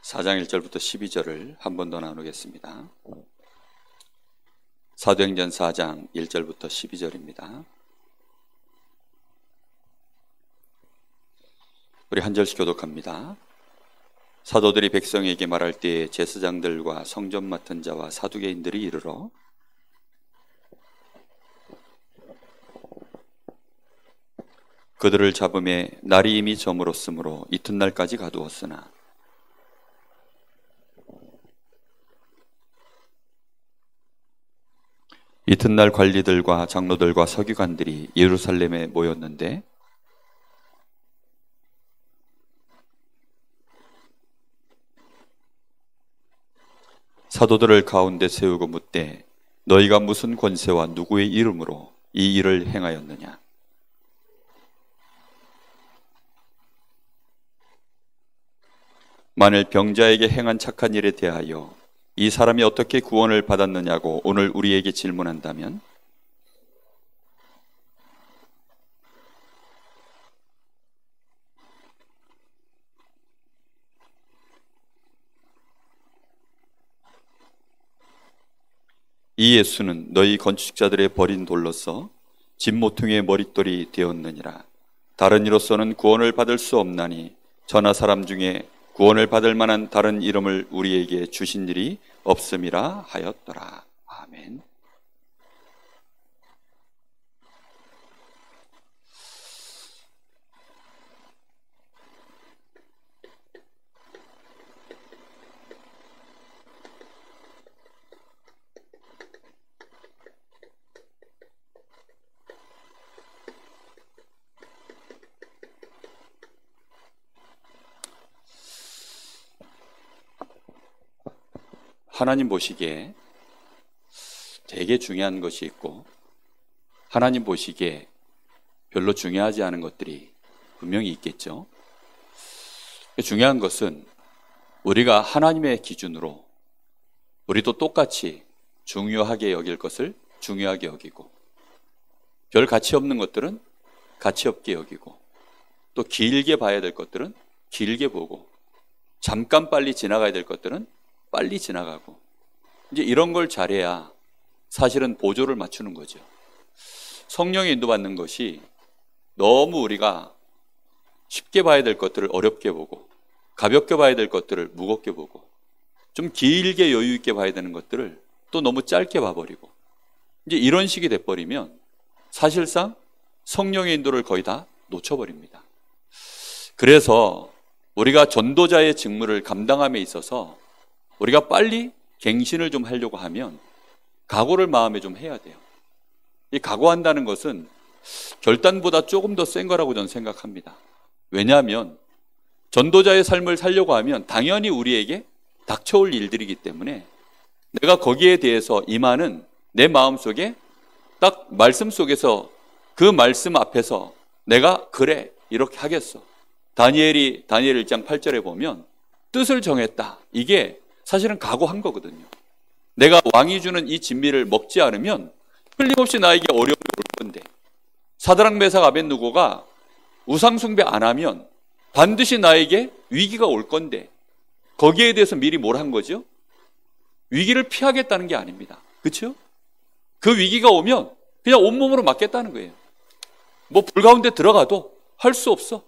4장 1절부터 12절을 한 번 더 나누겠습니다. 사도행전 4장 1절부터 12절입니다. 우리 한 절씩 교독합니다. 사도들이 백성에게 말할 때에 제사장들과 성전 맡은 자와 사두개인들이 이르러 그들을 잡음에 날이 이미 저물었으므로 이튿날까지 가두었으나 이튿날 관리들과 장로들과 서기관들이 예루살렘에 모였는데 사도들을 가운데 세우고 묻되 너희가 무슨 권세와 누구의 이름으로 이 일을 행하였느냐? 만일 병자에게 행한 착한 일에 대하여 이 사람이 어떻게 구원을 받았느냐고 오늘 우리에게 질문한다면 이 예수는 너희 건축자들의 버린 돌로서 집 모퉁이의 머릿돌이 되었느니라. 다른 이로서는 구원을 받을 수 없나니 저나 사람 중에 구원을 받을 만한 다른 이름을 우리에게 주신 일이 없음이라 하였더라. 아멘. 하나님 보시기에 되게 중요한 것이 있고 하나님 보시기에 별로 중요하지 않은 것들이 분명히 있겠죠. 중요한 것은 우리가 하나님의 기준으로 우리도 똑같이 중요하게 여길 것을 중요하게 여기고 별 가치 없는 것들은 가치 없게 여기고 또 길게 봐야 될 것들은 길게 보고 잠깐 빨리 지나가야 될 것들은 빨리 지나가고 이제 이런 걸 잘해야 사실은 보조를 맞추는 거죠. 성령의 인도받는 것이 너무 우리가 쉽게 봐야 될 것들을 어렵게 보고 가볍게 봐야 될 것들을 무겁게 보고 좀 길게 여유 있게 봐야 되는 것들을 또 너무 짧게 봐버리고 이제 이런 식이 돼버리면 사실상 성령의 인도를 거의 다 놓쳐버립니다. 그래서 우리가 전도자의 직무를 감당함에 있어서 우리가 빨리 갱신을 좀 하려고 하면 각오를 마음에 좀 해야 돼요. 이 각오한다는 것은 결단보다 조금 더 센 거라고 저는 생각합니다. 왜냐하면 전도자의 삶을 살려고 하면 당연히 우리에게 닥쳐올 일들이기 때문에 내가 거기에 대해서 임하는 내 마음속에 딱 말씀 속에서 그 말씀 앞에서 내가 그래 이렇게 하겠어. 다니엘 1장 8절에 보면 뜻을 정했다. 이게 사실은 각오한 거거든요. 내가 왕이 주는 이 진미를 먹지 않으면 틀림없이 나에게 어려움이 올 건데 사드락 메삭 아벳느고가 우상 숭배 안 하면 반드시 나에게 위기가 올 건데 거기에 대해서 미리 뭘 한 거죠? 위기를 피하겠다는 게 아닙니다. 그렇죠? 그 위기가 오면 그냥 온몸으로 맞겠다는 거예요. 뭐 불 가운데 들어가도 할 수 없어.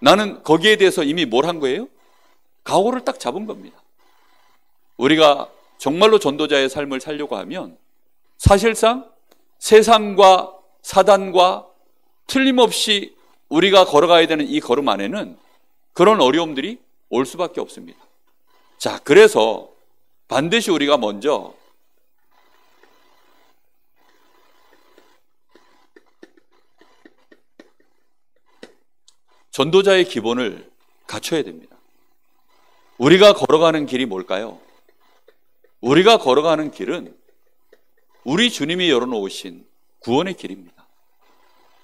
나는 거기에 대해서 이미 뭘 한 거예요? 각오를 딱 잡은 겁니다. 우리가 정말로 전도자의 삶을 살려고 하면 사실상 세상과 사단과 틀림없이 우리가 걸어가야 되는 이 걸음 안에는 그런 어려움들이 올 수밖에 없습니다. 자, 그래서 반드시 우리가 먼저 전도자의 기본을 갖춰야 됩니다. 우리가 걸어가는 길이 뭘까요? 우리가 걸어가는 길은 우리 주님이 열어놓으신 구원의 길입니다.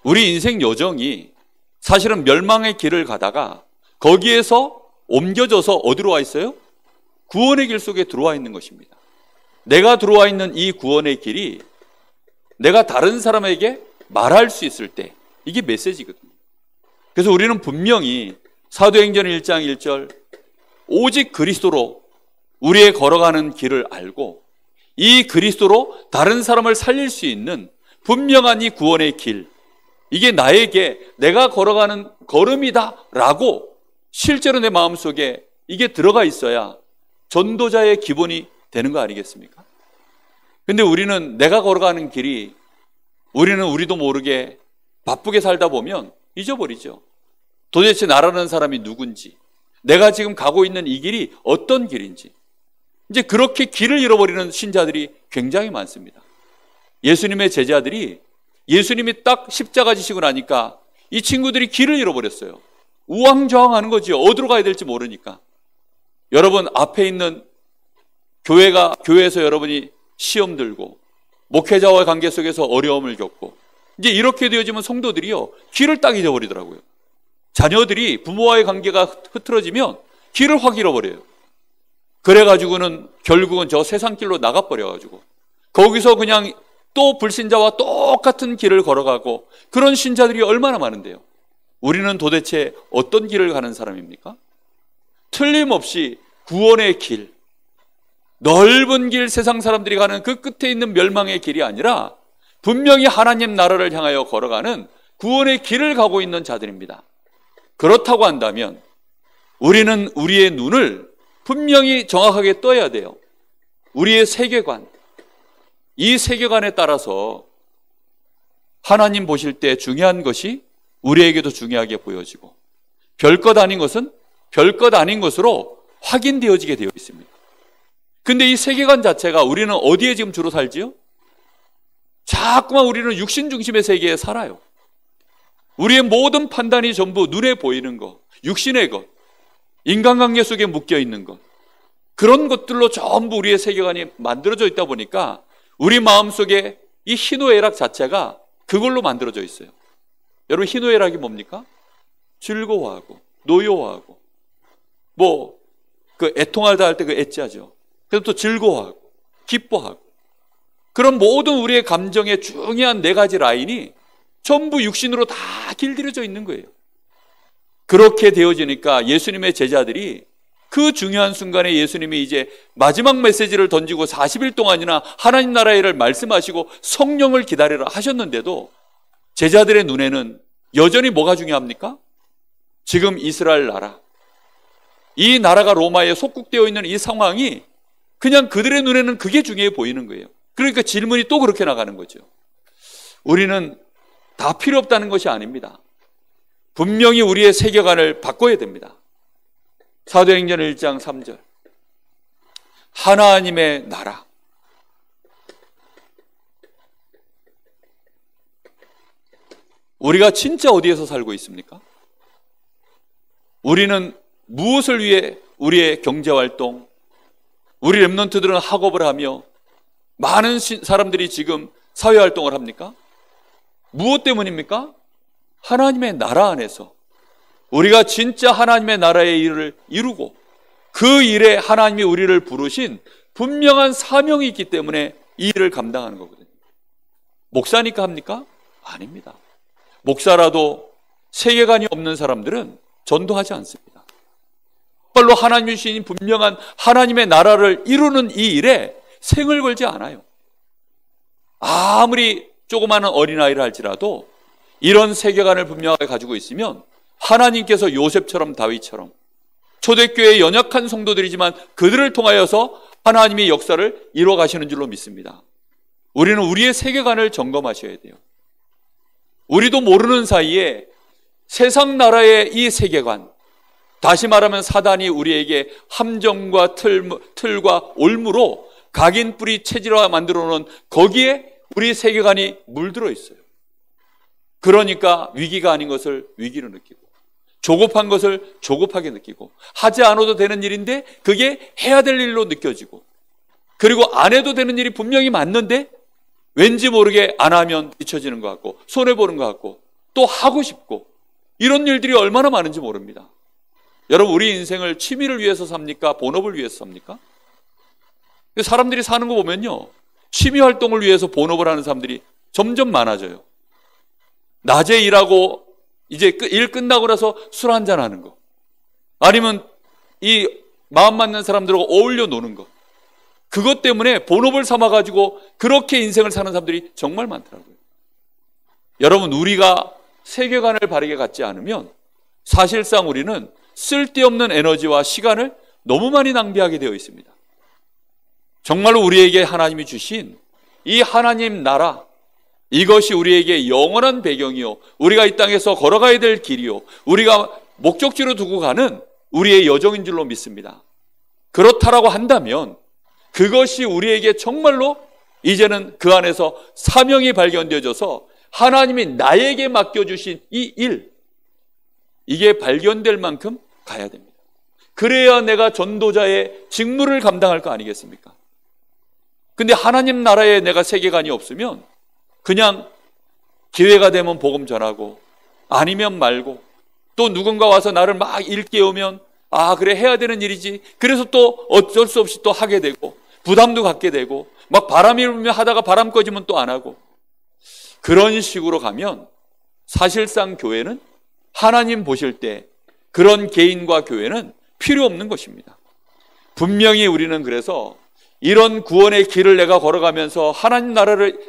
우리 인생 여정이 사실은 멸망의 길을 가다가 거기에서 옮겨져서 어디로 와 있어요? 구원의 길 속에 들어와 있는 것입니다. 내가 들어와 있는 이 구원의 길이 내가 다른 사람에게 말할 수 있을 때 이게 메시지거든요. 그래서 우리는 분명히 사도행전 1장 1절 오직 그리스도로 우리의 걸어가는 길을 알고 이 그리스도로 다른 사람을 살릴 수 있는 분명한 이 구원의 길, 이게 나에게 내가 걸어가는 걸음이다라고 실제로 내 마음속에 이게 들어가 있어야 전도자의 기본이 되는 거 아니겠습니까? 근데 우리는 내가 걸어가는 길이 우리도 모르게 바쁘게 살다 보면 잊어버리죠. 도대체 나라는 사람이 누군지, 내가 지금 가고 있는 이 길이 어떤 길인지. 이제 그렇게 길을 잃어버리는 신자들이 굉장히 많습니다. 예수님의 제자들이 예수님이 딱 십자가 지시고 나니까 이 친구들이 길을 잃어버렸어요. 우왕좌왕하는 거죠. 어디로 가야 될지 모르니까. 여러분 앞에 있는 교회에서 여러분이 시험 들고 목회자와의 관계 속에서 어려움을 겪고 이제 이렇게 되어지면 성도들이요 길을 딱 잊어버리더라고요. 자녀들이 부모와의 관계가 흐트러지면 길을 확 잃어버려요. 그래가지고는 결국은 저 세상길로 나가버려가지고 거기서 그냥 또 불신자와 똑같은 길을 걸어가고 그런 신자들이 얼마나 많은데요. 우리는 도대체 어떤 길을 가는 사람입니까? 틀림없이 구원의 길, 넓은 길, 세상 사람들이 가는 그 끝에 있는 멸망의 길이 아니라 분명히 하나님 나라를 향하여 걸어가는 구원의 길을 가고 있는 자들입니다. 그렇다고 한다면 우리는 우리의 눈을 분명히 정확하게 떠야 돼요. 우리의 세계관, 이 세계관에 따라서 하나님 보실 때 중요한 것이 우리에게도 중요하게 보여지고 별것 아닌 것은 별것 아닌 것으로 확인되어지게 되어 있습니다. 근데 이 세계관 자체가 우리는 어디에 지금 주로 살지요? 자꾸만 우리는 육신 중심의 세계에 살아요. 우리의 모든 판단이 전부 눈에 보이는 것, 육신의 것, 인간관계 속에 묶여 있는 것, 그런 것들로 전부 우리의 세계관이 만들어져 있다 보니까 우리 마음속에 이 희노애락 자체가 그걸로 만들어져 있어요. 여러분 희노애락이 뭡니까? 즐거워하고 노여워하고 그 애통하다 할 때 그 애자죠. 그래서 또 즐거워하고 기뻐하고 그런 모든 우리의 감정의 중요한 네 가지 라인이 전부 육신으로 다 길들여져 있는 거예요. 그렇게 되어지니까 예수님의 제자들이 그 중요한 순간에 예수님이 이제 마지막 메시지를 던지고 40일 동안이나 하나님 나라의 일을 말씀하시고 성령을 기다리라 하셨는데도 제자들의 눈에는 여전히 뭐가 중요합니까? 지금 이스라엘 나라, 이 나라가 로마에 속국되어 있는 이 상황이 그냥 그들의 눈에는 그게 중요해 보이는 거예요. 그러니까 질문이 또 그렇게 나가는 거죠. 우리는 다 필요 없다는 것이 아닙니다. 분명히 우리의 세계관을 바꿔야 됩니다. 사도행전 1장 3절 하나님의 나라, 우리가 진짜 어디에서 살고 있습니까? 우리는 무엇을 위해 우리의 경제활동, 우리 렘넌트들은 학업을 하며 많은 사람들이 지금 사회활동을 합니까? 무엇 때문입니까? 하나님의 나라 안에서 우리가 진짜 하나님의 나라의 일을 이루고 그 일에 하나님이 우리를 부르신 분명한 사명이 있기 때문에 이 일을 감당하는 거거든요. 목사니까 합니까? 아닙니다. 목사라도 세계관이 없는 사람들은 전도하지 않습니다. 정말로 하나님이 주신 분명한 하나님의 나라를 이루는 이 일에 생을 걸지 않아요. 아무리 조그마한 어린아이를 할지라도 이런 세계관을 분명하게 가지고 있으면 하나님께서 요셉처럼 다윗처럼 초대교회의 연약한 성도들이지만 그들을 통하여서 하나님의 역사를 이루어 가시는 줄로 믿습니다. 우리는 우리의 세계관을 점검하셔야 돼요. 우리도 모르는 사이에 세상 나라의 이 세계관, 다시 말하면 사단이 우리에게 함정과 틀과 올무로 각인 뿌리 체질화 만들어 놓은 거기에 우리 세계관이 물들어 있어요. 그러니까 위기가 아닌 것을 위기로 느끼고 조급한 것을 조급하게 느끼고 하지 않아도 되는 일인데 그게 해야 될 일로 느껴지고 그리고 안 해도 되는 일이 분명히 맞는데 왠지 모르게 안 하면 잊혀지는 것 같고 손해보는 것 같고 또 하고 싶고 이런 일들이 얼마나 많은지 모릅니다. 여러분 우리 인생을 취미를 위해서 삽니까? 본업을 위해서 삽니까? 사람들이 사는 거 보면요 취미 활동을 위해서 본업을 하는 사람들이 점점 많아져요. 낮에 일하고 이제 일 끝나고 나서 술 한잔 하는 거 아니면 이 마음 맞는 사람들하고 어울려 노는 것, 그것 때문에 본업을 삼아가지고 그렇게 인생을 사는 사람들이 정말 많더라고요. 여러분, 우리가 세계관을 바르게 갖지 않으면 사실상 우리는 쓸데없는 에너지와 시간을 너무 많이 낭비하게 되어 있습니다. 정말로 우리에게 하나님이 주신 이 하나님 나라, 이것이 우리에게 영원한 배경이요, 우리가 이 땅에서 걸어가야 될 길이요, 우리가 목적지로 두고 가는 우리의 여정인 줄로 믿습니다. 그렇다라고 한다면 그것이 우리에게 정말로 이제는 그 안에서 사명이 발견되어져서 하나님이 나에게 맡겨주신 이 일, 이게 발견될 만큼 가야 됩니다. 그래야 내가 전도자의 직무를 감당할 거 아니겠습니까? 근데 하나님 나라에 내가 세계관이 없으면 그냥 기회가 되면 복음 전하고 아니면 말고, 또 누군가 와서 나를 막 일깨우면 아 그래 해야 되는 일이지, 그래서 또 어쩔 수 없이 또 하게 되고 부담도 갖게 되고, 막 바람이 불면 하다가 바람 꺼지면 또 안 하고, 그런 식으로 가면 사실상 교회는 하나님 보실 때 그런 개인과 교회는 필요 없는 것입니다. 분명히 우리는 그래서 이런 구원의 길을 내가 걸어가면서 하나님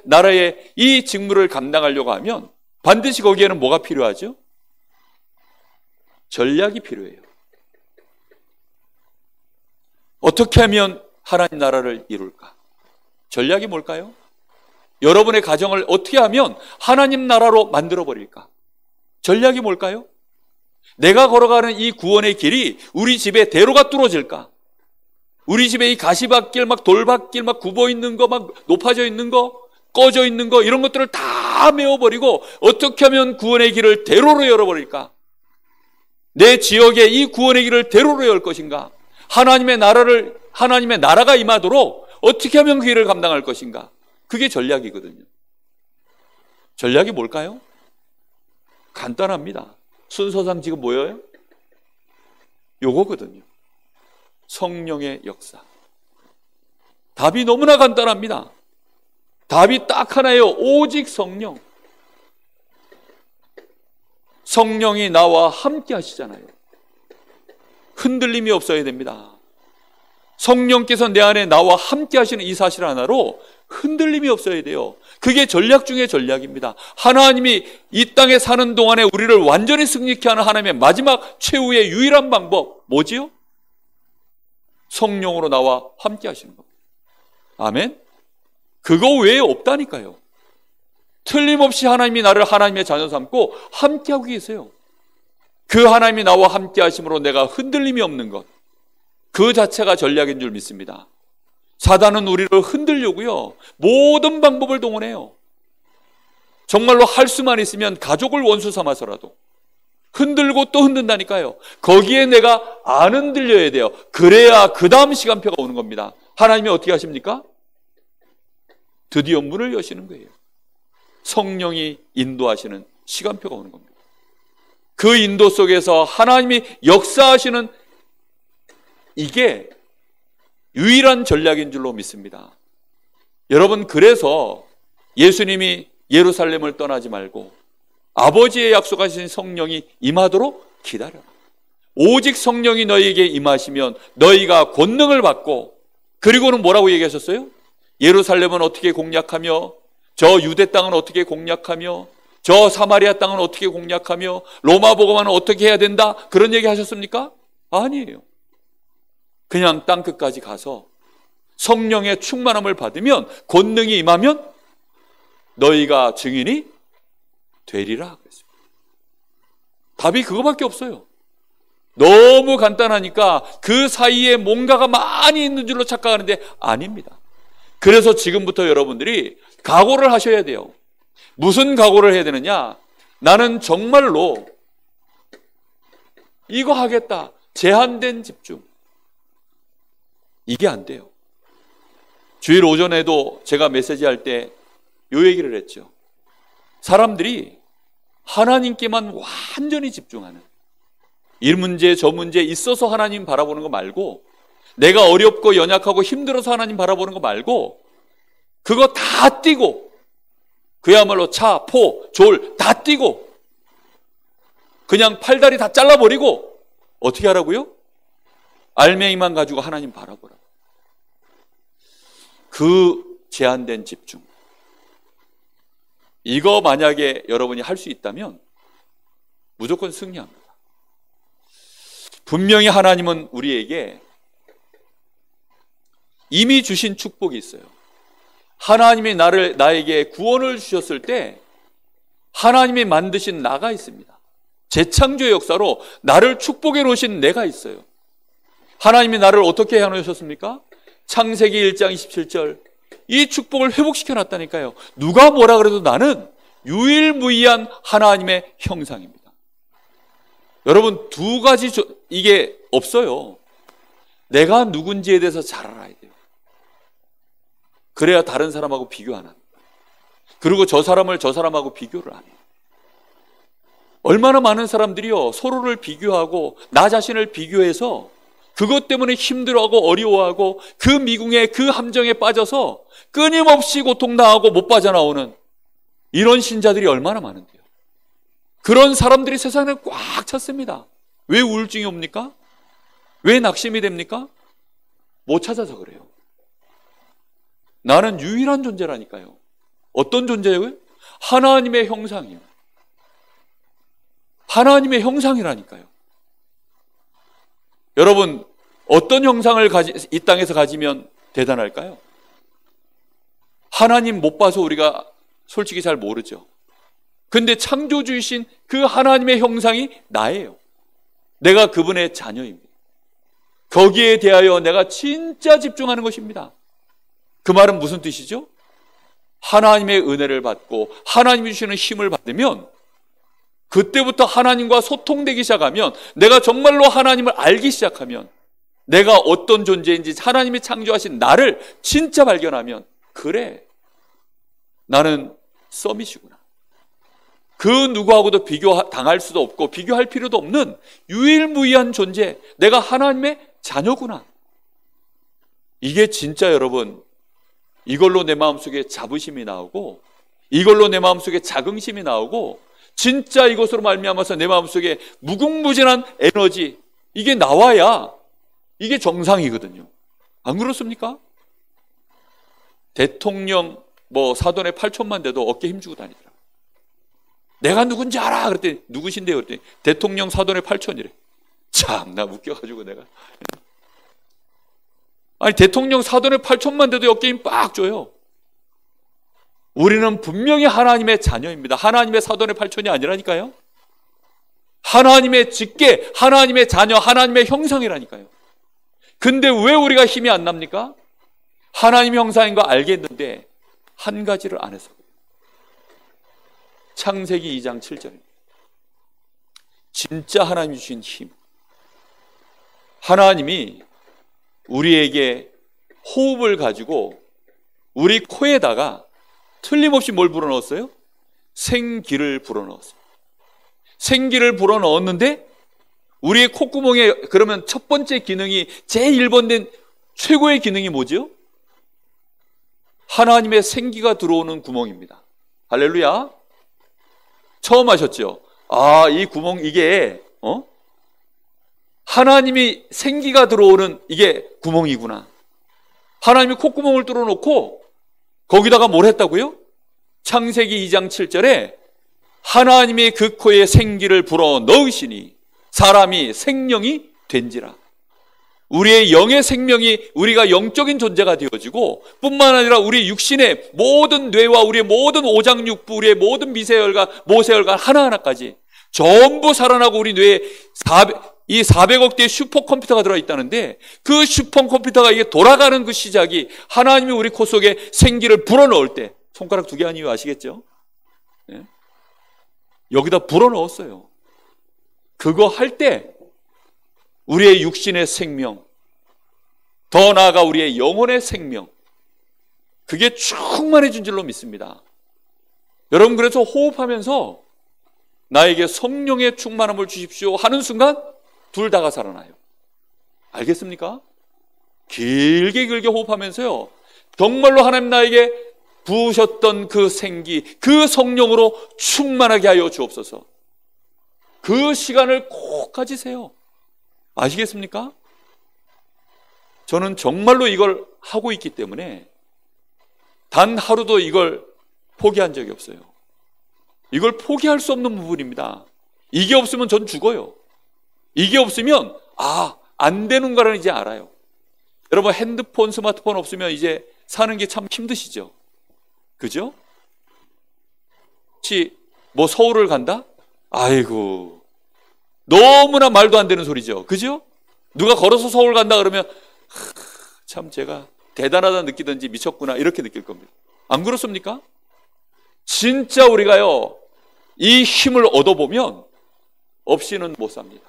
나라의 이 직무를 감당하려고 하면 반드시 거기에는 뭐가 필요하죠? 전략이 필요해요. 어떻게 하면 하나님 나라를 이룰까? 전략이 뭘까요? 여러분의 가정을 어떻게 하면 하나님 나라로 만들어버릴까? 전략이 뭘까요? 내가 걸어가는 이 구원의 길이 우리 집에 대로가 뚫어질까? 우리 집에 이 가시밭길, 막 돌밭길, 막 굽어 있는 거, 막 높아져 있는 거, 꺼져 있는 거, 이런 것들을 다 메워버리고 어떻게 하면 구원의 길을 대로로 열어버릴까? 내 지역에 이 구원의 길을 대로로 열 것인가? 하나님의 나라가 임하도록 어떻게 하면 그 일을 감당할 것인가? 그게 전략이거든요. 전략이 뭘까요? 간단합니다. 순서상 지금 뭐예요? 요거거든요. 성령의 역사. 답이 너무나 간단합니다. 답이 딱 하나예요. 오직 성령. 성령이 나와 함께 하시잖아요. 흔들림이 없어야 됩니다. 성령께서 내 안에 나와 함께 하시는 이 사실 하나로 흔들림이 없어야 돼요. 그게 전략 중에 전략입니다. 하나님이 이 땅에 사는 동안에 우리를 완전히 승리케 하는 하나님의 마지막 최후의 유일한 방법 뭐지요? 성령으로 나와 함께 하시는 겁니다. 아멘? 그거 외에 없다니까요. 틀림없이 하나님이 나를 하나님의 자녀 삼고 함께 하고 계세요. 그 하나님이 나와 함께 하심으로 내가 흔들림이 없는 것, 그 자체가 전략인 줄 믿습니다. 사단은 우리를 흔들려고요, 모든 방법을 동원해요. 정말로 할 수만 있으면 가족을 원수 삼아서라도 흔들고 또 흔든다니까요. 거기에 내가 안 흔들려야 돼요. 그래야 그 다음 시간표가 오는 겁니다. 하나님이 어떻게 하십니까? 드디어 문을 여시는 거예요. 성령이 인도하시는 시간표가 오는 겁니다. 그 인도 속에서 하나님이 역사하시는, 이게 유일한 전략인 줄로 믿습니다. 여러분, 그래서 예수님이 예루살렘을 떠나지 말고 아버지의 약속하신 성령이 임하도록 기다려라. 오직 성령이 너희에게 임하시면 너희가 권능을 받고, 그리고는 뭐라고 얘기하셨어요? 예루살렘은 어떻게 공략하며, 저 유대 땅은 어떻게 공략하며, 저 사마리아 땅은 어떻게 공략하며, 로마 복음화는 어떻게 해야 된다, 그런 얘기 하셨습니까? 아니에요. 그냥 땅끝까지 가서 성령의 충만함을 받으면, 권능이 임하면 너희가 증인이 되리라 그랬습니다. 답이 그거밖에 없어요. 너무 간단하니까 그 사이에 뭔가가 많이 있는 줄로 착각하는데 아닙니다. 그래서 지금부터 여러분들이 각오를 하셔야 돼요. 무슨 각오를 해야 되느냐? 나는 정말로 이거 하겠다. 제한된 집중. 이게 안 돼요. 주일 오전에도 제가 메시지할 때 이 얘기를 했죠. 사람들이 하나님께만 완전히 집중하는, 이 문제 저 문제 있어서 하나님 바라보는 거 말고, 내가 어렵고 연약하고 힘들어서 하나님 바라보는 거 말고, 그거 다 띄고, 그야말로 차, 포, 졸 다 띄고, 그냥 팔다리 다 잘라버리고 어떻게 하라고요? 알맹이만 가지고 하나님 바라보라. 그 제한된 집중. 이거 만약에 여러분이 할 수 있다면 무조건 승리합니다. 분명히 하나님은 우리에게 이미 주신 축복이 있어요. 하나님이 나에게 구원을 주셨을 때 하나님이 만드신 나가 있습니다. 재창조의 역사로 나를 축복해 놓으신 내가 있어요. 하나님이 나를 어떻게 해놓으셨습니까? 창세기 1장 27절 이 축복을 회복시켜 놨다니까요. 누가 뭐라 그래도 나는 유일무이한 하나님의 형상입니다. 여러분 두 가지 이게 없어요. 내가 누군지에 대해서 잘 알아야 돼요. 그래야 다른 사람하고 비교 안 합니다. 그리고 저 사람을 저 사람하고 비교를 안 해요. 얼마나 많은 사람들이요 서로를 비교하고 나 자신을 비교해서 그것 때문에 힘들어하고 어려워하고 그 미궁에 그 함정에 빠져서 끊임없이 고통당하고 못 빠져나오는 이런 신자들이 얼마나 많은데요. 그런 사람들이 세상에 꽉 찼습니다. 왜 우울증이 옵니까? 왜 낙심이 됩니까? 못 찾아서 그래요. 나는 유일한 존재라니까요. 어떤 존재예요? 하나님의 형상이에요. 하나님의 형상이라니까요. 여러분 어떤 형상을 이 땅에서 가지면 대단할까요? 하나님 못 봐서 우리가 솔직히 잘 모르죠. 근데 창조주이신 그 하나님의 형상이 나예요. 내가 그분의 자녀입니다. 거기에 대하여 내가 진짜 집중하는 것입니다. 그 말은 무슨 뜻이죠? 하나님의 은혜를 받고 하나님이 주시는 힘을 받으면 그때부터 하나님과 소통되기 시작하면 내가 정말로 하나님을 알기 시작하면 내가 어떤 존재인지 하나님이 창조하신 나를 진짜 발견하면 그래 나는 서밋이구나. 그 누구하고도 비교당할 수도 없고 비교할 필요도 없는 유일무이한 존재 내가 하나님의 자녀구나. 이게 진짜 여러분 이걸로 내 마음속에 자부심이 나오고 이걸로 내 마음속에 자긍심이 나오고 진짜 이것으로 말미암아서 내 마음속에 무궁무진한 에너지 이게 나와야 이게 정상이거든요. 안 그렇습니까? 대통령 사돈의 8촌만 돼도 어깨 힘주고 다니더라. 내가 누군지 알아. 그랬더니 누구신데요? 그랬더니 대통령 사돈의 8촌이래. 참 나 웃겨가지고 내가 아니 대통령 사돈의 8촌만 돼도 어깨 힘 빡 줘요. 우리는 분명히 하나님의 자녀입니다. 하나님의 사돈의 8촌이 아니라니까요. 하나님의 직계, 하나님의 자녀, 하나님의 형상이라니까요. 근데 왜 우리가 힘이 안 납니까? 하나님의 형상인 거 알겠는데 한 가지를 안 해서 그래요. 창세기 2장 7절입니다. 진짜 하나님이 주신 힘. 하나님이 우리에게 호흡을 가지고 우리 코에다가 틀림없이 뭘 불어넣었어요? 생기를 불어넣었어요. 생기를 불어넣었는데 우리의 콧구멍에 그러면 첫 번째 기능이 제1번된 최고의 기능이 뭐죠? 하나님의 생기가 들어오는 구멍입니다. 할렐루야. 처음 하셨죠? 아, 이 구멍 이게 하나님이 생기가 들어오는 이게 구멍이구나. 하나님이 콧구멍을 뚫어놓고 거기다가 뭘 했다고요? 창세기 2장 7절에 하나님이 그 코에 생기를 불어넣으시니 사람이 생명이 된지라. 우리의 영의 생명이 우리가 영적인 존재가 되어지고 뿐만 아니라 우리 육신의 모든 뇌와 우리의 모든 오장육부, 우리의 모든 미세혈관, 모세혈관 하나하나까지 전부 살아나고 우리 뇌에 400억 대의 슈퍼컴퓨터가 들어있다는데 그 슈퍼컴퓨터가 이게 돌아가는 그 시작이 하나님이 우리 코 속에 생기를 불어넣을 때 손가락 2개 한 이유 아시겠죠? 네? 여기다 불어넣었어요. 그거 할 때 우리의 육신의 생명, 더 나아가 우리의 영혼의 생명, 그게 충만해진 줄로 믿습니다. 여러분 그래서 호흡하면서 나에게 성령의 충만함을 주십시오 하는 순간 둘 다가 살아나요. 알겠습니까? 길게 호흡하면서요 정말로 하나님 나에게 부으셨던 그 생기, 그 성령으로 충만하게 하여 주옵소서. 그 시간을 꼭 가지세요. 아시겠습니까? 저는 정말로 이걸 하고 있기 때문에 단 하루도 이걸 포기한 적이 없어요. 이걸 포기할 수 없는 부분입니다. 이게 없으면 전 죽어요. 이게 없으면 안 되는가를 이제 알아요. 여러분, 핸드폰, 스마트폰 없으면 이제 사는 게 참 힘드시죠? 그죠? 혹시 뭐 서울을 간다? 아이고, 너무나 말도 안 되는 소리죠. 그죠? 누가 걸어서 서울 간다 그러면 참 제가 대단하다 느끼든지 미쳤구나 이렇게 느낄 겁니다. 안 그렇습니까? 진짜 우리가요, 이 힘을 얻어보면 없이는 못 삽니다.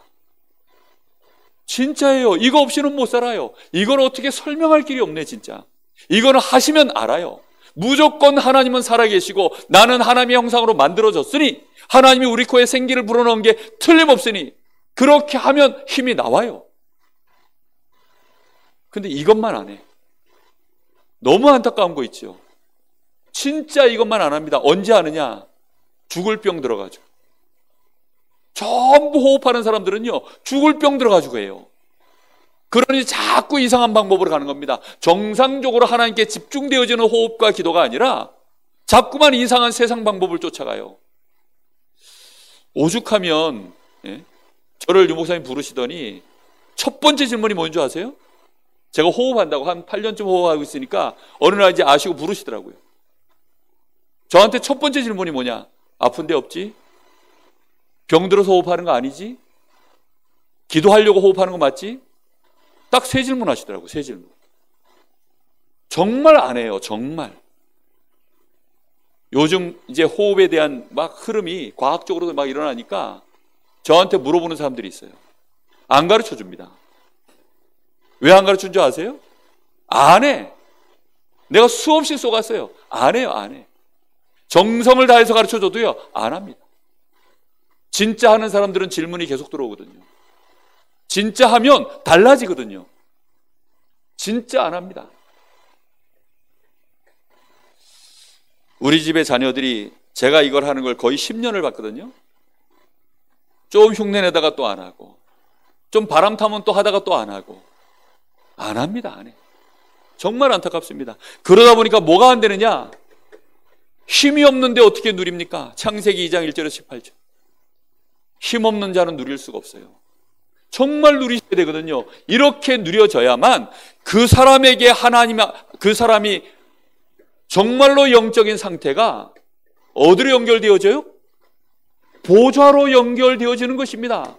진짜예요. 이거 없이는 못 살아요. 이걸 어떻게 설명할 길이 없네, 진짜. 이거는 하시면 알아요. 무조건 하나님은 살아계시고 나는 하나님의 형상으로 만들어졌으니 하나님이 우리 코에 생기를 불어넣은 게 틀림없으니 그렇게 하면 힘이 나와요. 근데 이것만 안 해. 너무 안타까운 거 있죠. 진짜 이것만 안 합니다. 언제 하느냐? 죽을 병 들어가지고. 전부 호흡하는 사람들은요, 죽을 병 들어가지고 해요. 그러니 자꾸 이상한 방법으로 가는 겁니다. 정상적으로 하나님께 집중되어지는 호흡과 기도가 아니라 자꾸만 이상한 세상 방법을 쫓아가요. 오죽하면 저를 유 목사님 부르시더니 첫 번째 질문이 뭔지 아세요? 제가 호흡한다고 한 8년쯤 호흡하고 있으니까 어느 날 이제 아시고 부르시더라고요. 저한테 첫 번째 질문이 뭐냐? 아픈 데 없지? 병 들어서 호흡하는 거 아니지? 기도하려고 호흡하는 거 맞지? 딱 세 질문 하시더라고요. 세 질문. 정말 안 해요. 정말. 요즘 이제 호흡에 대한 막 흐름이 과학적으로도 막 일어나니까 저한테 물어보는 사람들이 있어요. 안 가르쳐 줍니다. 왜 안 가르쳐 준 줄 아세요? 안 해. 내가 수없이 쏘갔어요. 안 해요. 안 해. 정성을 다해서 가르쳐 줘도요, 안 합니다. 진짜 하는 사람들은 질문이 계속 들어오거든요. 진짜 하면 달라지거든요. 진짜 안 합니다. 우리 집의 자녀들이 제가 이걸 하는 걸 거의 10년을 봤거든요. 좀 흉내내다가 또 안 하고, 좀 바람 타면 또 하다가 또 안 하고, 안 합니다. 안 해. 정말 안타깝습니다. 그러다 보니까 뭐가 안 되느냐? 힘이 없는데 어떻게 누립니까? 창세기 2장 1절에서 18절. 힘없는 자는 누릴 수가 없어요. 정말 누리셔야 되거든요. 이렇게 누려져야만 그 사람에게 그 사람이 정말로 영적인 상태가 어디로 연결되어져요? 보좌로 연결되어지는 것입니다.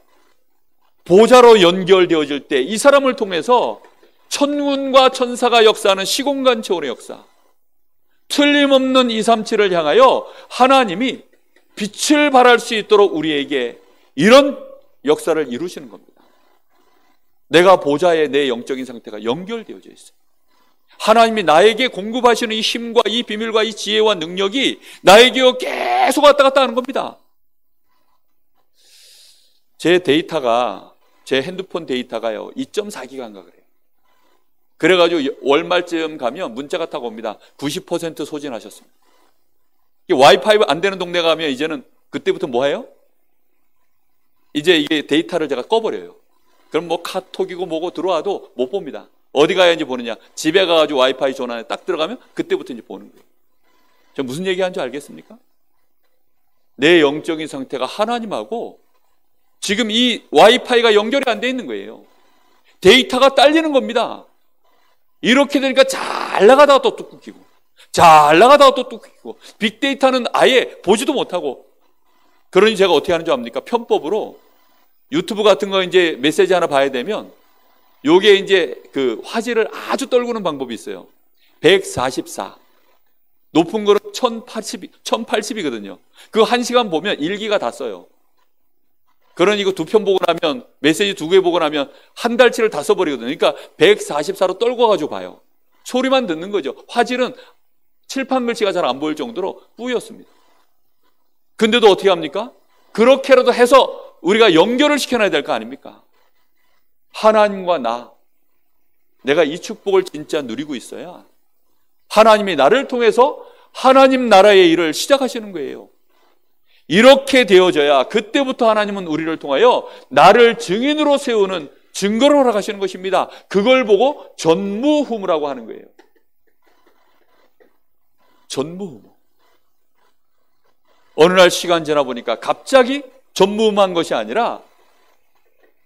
보좌로 연결되어질 때 이 사람을 통해서 천군과 천사가 역사하는 시공간 차원의 역사, 틀림없는 237을 향하여 하나님이 빛을 발할 수 있도록 우리에게 이런 역사를 이루시는 겁니다. 내가 보좌에 내 영적인 상태가 연결되어져 있어요. 하나님이 나에게 공급하시는 이 힘과 이 비밀과 이 지혜와 능력이 나에게 계속 왔다 갔다 하는 겁니다. 제 핸드폰 데이터가요 2.4기가인가 그래요. 그래가지고 월말쯤 가면 문자가 타고 옵니다. 90% 소진하셨습니다. 와이파이 안 되는 동네 가면 이제는 그때부터 뭐 해요? 이제 이게 데이터를 제가 꺼버려요. 그럼 뭐 카톡이고 뭐고 들어와도 못 봅니다. 어디 가야지 보느냐? 집에 가가지고 와이파이 전화에 딱 들어가면 그때부터 이제 보는 거예요. 저 무슨 얘기하는 줄 알겠습니까? 내 영적인 상태가 하나님하고 지금 이 와이파이가 연결이 안 돼 있는 거예요. 데이터가 딸리는 겁니다. 이렇게 되니까 잘 나가다가 또 뚝 끊기고, 잘 나가다가 또 뚝 끊기고, 빅데이터는 아예 보지도 못하고. 그러니 제가 어떻게 하는 줄 압니까? 편법으로 유튜브 같은 거 이제 메시지 하나 봐야 되면 요게 이제 그 화질을 아주 떨구는 방법이 있어요. 144. 높은 거는 1080이거든요. 그 1시간 보면 1기가 다 써요. 그러니 이거 2편 보고 나면, 메시지 2개 보고 나면 한 달치를 다 써버리거든요. 그러니까 144로 떨궈가지고 봐요. 소리만 듣는 거죠. 화질은 칠판 글씨가 잘 안 보일 정도로 뿌였습니다. 근데도 어떻게 합니까? 그렇게라도 해서 우리가 연결을 시켜놔야 될 거 아닙니까? 하나님과 내가 이 축복을 진짜 누리고 있어야 하나님이 나를 통해서 하나님 나라의 일을 시작하시는 거예요. 이렇게 되어져야 그때부터 하나님은 우리를 통하여 나를 증인으로 세우는 증거를 허락하시는 것입니다. 그걸 보고 전무후무라고 하는 거예요. 전무후무. 어느 날 시간 지나 보니까 갑자기 전무후무한 것이 아니라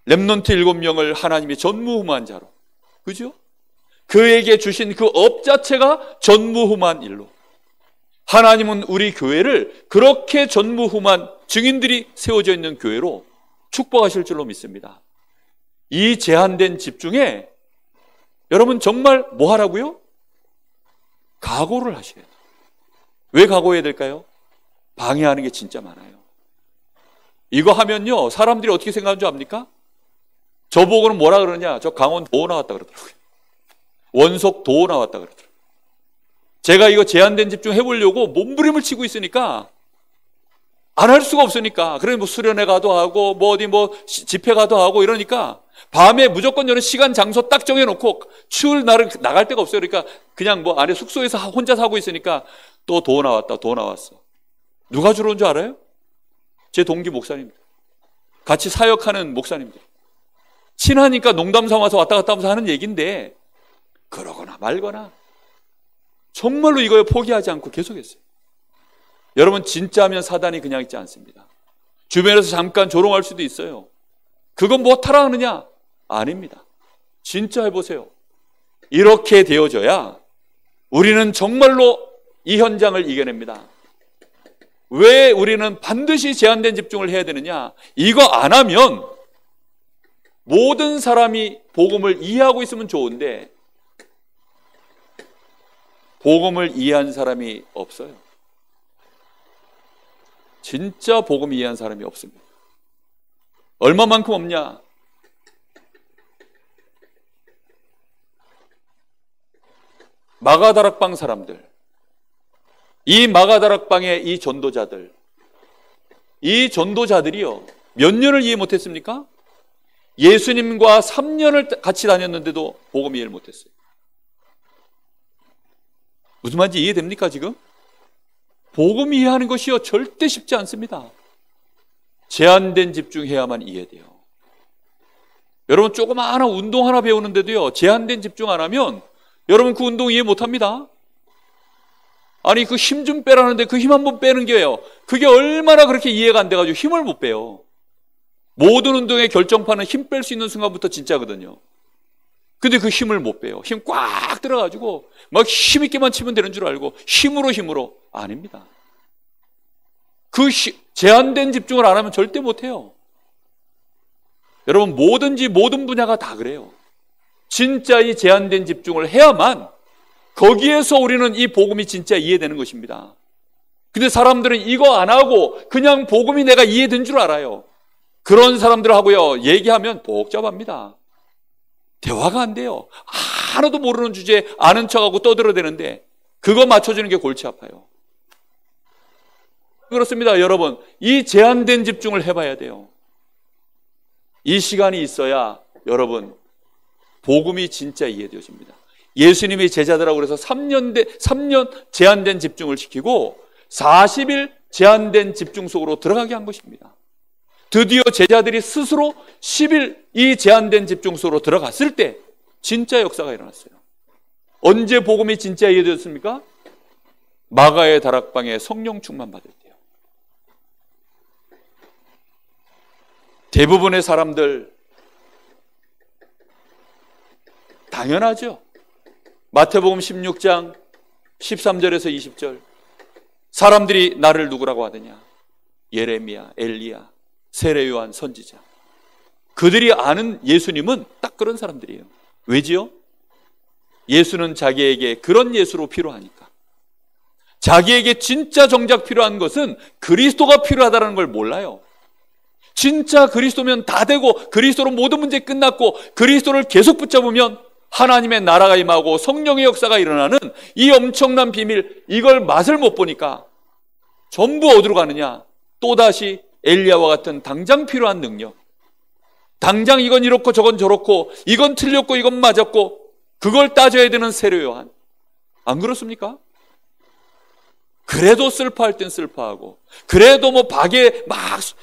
렘넌트 7명을 하나님이 전무후무한 자로, 그죠? 그에게 주신 그 업 자체가 전무후무한 일로, 하나님은 우리 교회를 그렇게 전무후무한 증인들이 세워져 있는 교회로 축복하실 줄로 믿습니다. 이 제한된 집중에 여러분 정말 뭐 하라고요? 각오를 하셔야 돼요. 왜 각오해야 될까요? 방해하는 게 진짜 많아요. 이거 하면요, 사람들이 어떻게 생각하는 줄 압니까? 저보고는 뭐라 그러냐? 저 강원 도 나왔다 그러더라고요. 원석 도 나왔다 그러더라고요. 제가 이거 제한된 집중 해보려고 몸부림을 치고 있으니까 안 할 수가 없으니까. 그래 뭐 수련회 가도 하고 뭐 어디 뭐 집회 가도 하고 이러니까 밤에 무조건 저는 시간 장소 딱 정해놓고 추울 날은 나갈 데가 없어요. 그러니까 그냥 뭐 안에 숙소에서 혼자 사고 있으니까 또 도 나왔다 도 나왔어. 누가 주러 온 줄 알아요? 제 동기 목사님들, 같이 사역하는 목사님들. 친하니까 농담 삼아서 왔다 갔다 하면서 하는 얘기인데 그러거나 말거나 정말로 이거에 포기하지 않고 계속했어요. 여러분 진짜면 사단이 그냥 있지 않습니다. 주변에서 잠깐 조롱할 수도 있어요. 그건 뭐 타락하느냐? 아닙니다. 진짜 해보세요. 이렇게 되어져야 우리는 정말로 이 현장을 이겨냅니다. 왜 우리는 반드시 제한된 집중을 해야 되느냐? 이거 안 하면 모든 사람이 복음을 이해하고 있으면 좋은데 복음을 이해한 사람이 없어요. 진짜 복음 이해한 사람이 없습니다. 얼마만큼 없냐? 마가다락방 사람들, 이 마가다락방의 이 전도자들, 이 전도자들이요, 몇 년을 이해 못했습니까? 예수님과 3년을 같이 다녔는데도 복음 이해를 못했어요. 무슨 말인지 이해됩니까 지금? 복음 이해하는 것이요 절대 쉽지 않습니다. 제한된 집중해야만 이해돼요. 여러분 조그마한 운동 하나 배우는데도요 제한된 집중 안 하면 여러분 그 운동 이해 못합니다. 아니 그 힘 좀 빼라는데 그 힘 한번 빼는 게요, 그게 얼마나 그렇게 이해가 안 돼가지고 힘을 못 빼요. 모든 운동의 결정판은 힘 뺄 수 있는 순간부터 진짜거든요. 근데 그 힘을 못 빼요. 힘 꽉 들어가지고 막 힘있게만 치면 되는 줄 알고 힘으로 아닙니다. 그 제한된 집중을 안 하면 절대 못해요. 여러분 뭐든지 모든 분야가 다 그래요. 진짜 이 제한된 집중을 해야만 거기에서 우리는 이 복음이 진짜 이해되는 것입니다. 근데 사람들은 이거 안 하고 그냥 복음이 내가 이해된 줄 알아요. 그런 사람들하고요 얘기하면 복잡합니다. 대화가 안 돼요. 하나도 모르는 주제에 아는 척하고 떠들어대는데 그거 맞춰주는 게 골치 아파요. 그렇습니다. 여러분 이 제한된 집중을 해봐야 돼요. 이 시간이 있어야 여러분 복음이 진짜 이해되어집니다. 예수님이 제자들하고 그래서 3년 제한된 집중을 시키고 40일 제한된 집중 속으로 들어가게 한 것입니다. 드디어 제자들이 스스로 10일 이 제한된 집중 속으로 들어갔을 때 진짜 역사가 일어났어요. 언제 복음이 진짜 이해되었습니까? 마가의 다락방에 성령 충만 받을 때요. 대부분의 사람들 당연하죠. 마태복음 16장 13절에서 20절 사람들이 나를 누구라고 하느냐? 예레미야, 엘리야, 세례 요한 선지자. 그들이 아는 예수님은 딱 그런 사람들이에요. 왜지요? 예수는 자기에게 그런 예수로 필요하니까. 자기에게 진짜 정작 필요한 것은 그리스도가 필요하다는 걸 몰라요. 진짜 그리스도면 다 되고 그리스도로 모든 문제 끝났고 그리스도를 계속 붙잡으면 하나님의 나라가 임하고 성령의 역사가 일어나는 이 엄청난 비밀, 이걸 맛을 못 보니까 전부 어디로 가느냐? 또다시 엘리야와 같은 당장 필요한 능력, 당장 이건 이렇고 저건 저렇고 이건 틀렸고 이건 맞았고 그걸 따져야 되는 세례 요한. 안 그렇습니까? 그래도 슬퍼할 땐 슬퍼하고 그래도 뭐 박에 막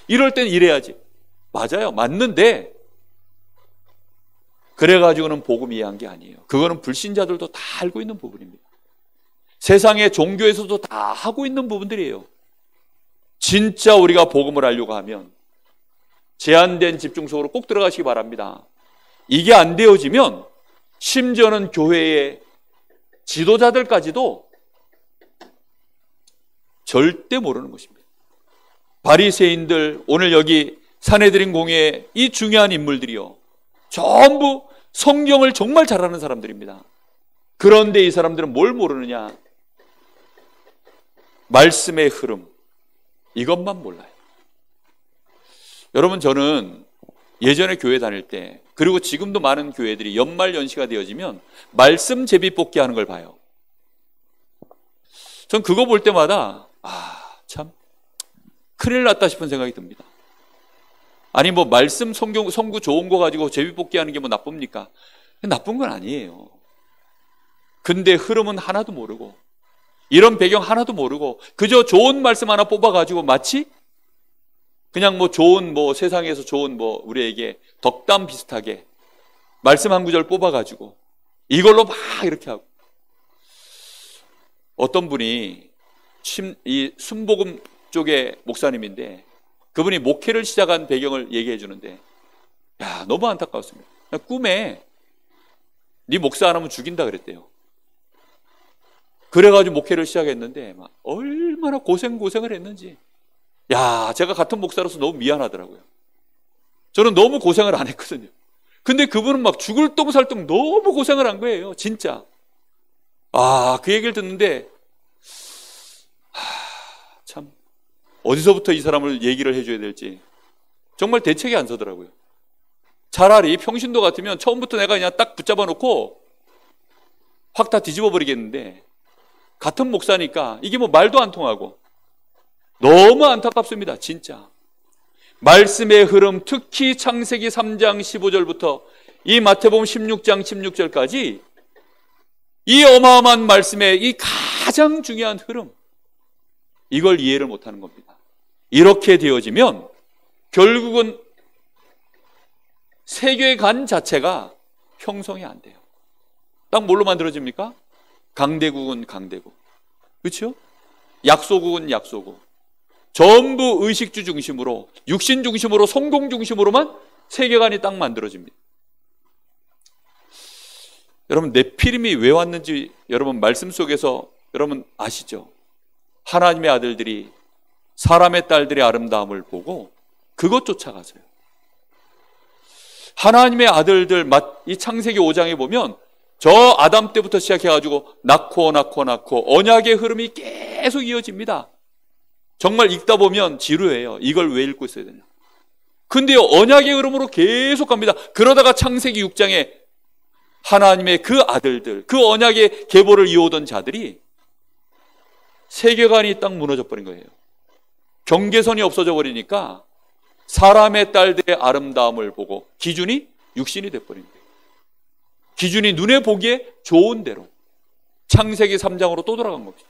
이럴 땐 이래야지. 맞아요. 맞는데 그래가지고는 복음 이해한 게 아니에요. 그거는 불신자들도 다 알고 있는 부분입니다. 세상의 종교에서도 다 하고 있는 부분들이에요. 진짜 우리가 복음을 알려고 하면 제한된 집중 속으로 꼭 들어가시기 바랍니다. 이게 안 되어지면 심지어는 교회의 지도자들까지도 절대 모르는 것입니다. 바리새인들, 오늘 여기 산헤드린 공회의 이 중요한 인물들이요, 전부 성경을 정말 잘 아는 사람들입니다. 그런데 이 사람들은 뭘 모르느냐? 말씀의 흐름, 이것만 몰라요. 여러분, 저는 예전에 교회 다닐 때, 그리고 지금도 많은 교회들이 연말 연시가 되어지면 말씀 제비뽑기 하는 걸 봐요. 전 그거 볼 때마다 참 큰일 났다 싶은 생각이 듭니다. 아니 뭐 말씀 성구 좋은 거 가지고 제비뽑기 하는 게 뭐 나쁩니까? 나쁜 건 아니에요. 근데 흐름은 하나도 모르고, 이런 배경 하나도 모르고 그저 좋은 말씀 하나 뽑아가지고 마치 그냥 뭐 좋은 뭐 세상에서 좋은 뭐 우리에게 덕담 비슷하게 말씀 한 구절 뽑아가지고 이걸로 막 이렇게 하고, 어떤 분이 이 순복음 쪽의 목사님인데 그분이 목회를 시작한 배경을 얘기해 주는데, 야, 너무 안타까웠습니다. 꿈에 네 목사 안 하면 죽인다 그랬대요. 그래가지고 목회를 시작했는데 막 얼마나 고생을 했는지, 야, 제가 같은 목사로서 너무 미안하더라고요. 저는 너무 고생을 안 했거든요. 근데 그분은 막 죽을 똥살똥 너무 고생을 한 거예요, 진짜. 그 얘기를 듣는데 참 어디서부터 이 사람을 얘기를 해줘야 될지 정말 대책이 안 서더라고요. 차라리 평신도 같으면 처음부터 내가 그냥 딱 붙잡아 놓고 확 다 뒤집어 버리겠는데, 같은 목사니까 이게 뭐 말도 안 통하고 너무 안타깝습니다, 진짜. 말씀의 흐름, 특히 창세기 3장 15절부터 이 마태복음 16장 16절까지 이 어마어마한 말씀의 이 가장 중요한 흐름, 이걸 이해를 못하는 겁니다. 이렇게 되어지면 결국은 세계관 자체가 형성이 안 돼요. 딱 뭘로 만들어집니까? 강대국은 강대국, 그렇죠? 약소국은 약소국, 전부 의식주 중심으로, 육신 중심으로, 성공 중심으로만 세계관이 딱 만들어집니다. 여러분, 네피림이 왜 왔는지 여러분 말씀 속에서 여러분 아시죠? 하나님의 아들들이 사람의 딸들의 아름다움을 보고 그것 쫓아가서요. 하나님의 아들들, 이 창세기 5장에 보면 저 아담 때부터 시작해가지고 낳고 언약의 흐름이 계속 이어집니다. 정말 읽다 보면 지루해요. 이걸 왜 읽고 있어야 되냐. 근데요, 언약의 흐름으로 계속 갑니다. 그러다가 창세기 6장에 하나님의 그 아들들, 그 언약의 계보를 이어오던 자들이 세계관이 딱 무너져 버린 거예요. 경계선이 없어져 버리니까 사람의 딸들의 아름다움을 보고 기준이 육신이 돼버린 거예요. 기준이 눈에 보기에 좋은 대로 창세기 3장으로 또 돌아간 겁니다.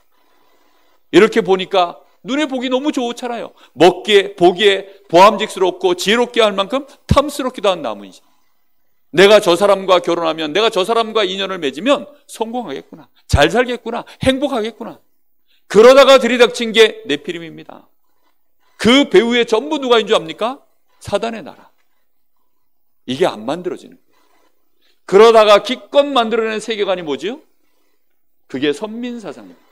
이렇게 보니까 눈에 보기 너무 좋잖아요. 먹기에, 보기에 보암직스럽고 지혜롭게 할 만큼 탐스럽기도 한 나무이지. 내가 저 사람과 결혼하면, 내가 저 사람과 인연을 맺으면 성공하겠구나, 잘 살겠구나, 행복하겠구나. 그러다가 들이닥친 게 네피림입니다. 그 배후에 전부 누가 있는 줄 압니까? 사단의 나라. 이게 안 만들어지는 거예요. 그러다가 기껏 만들어낸 세계관이 뭐지요? 그게 선민사상입니다.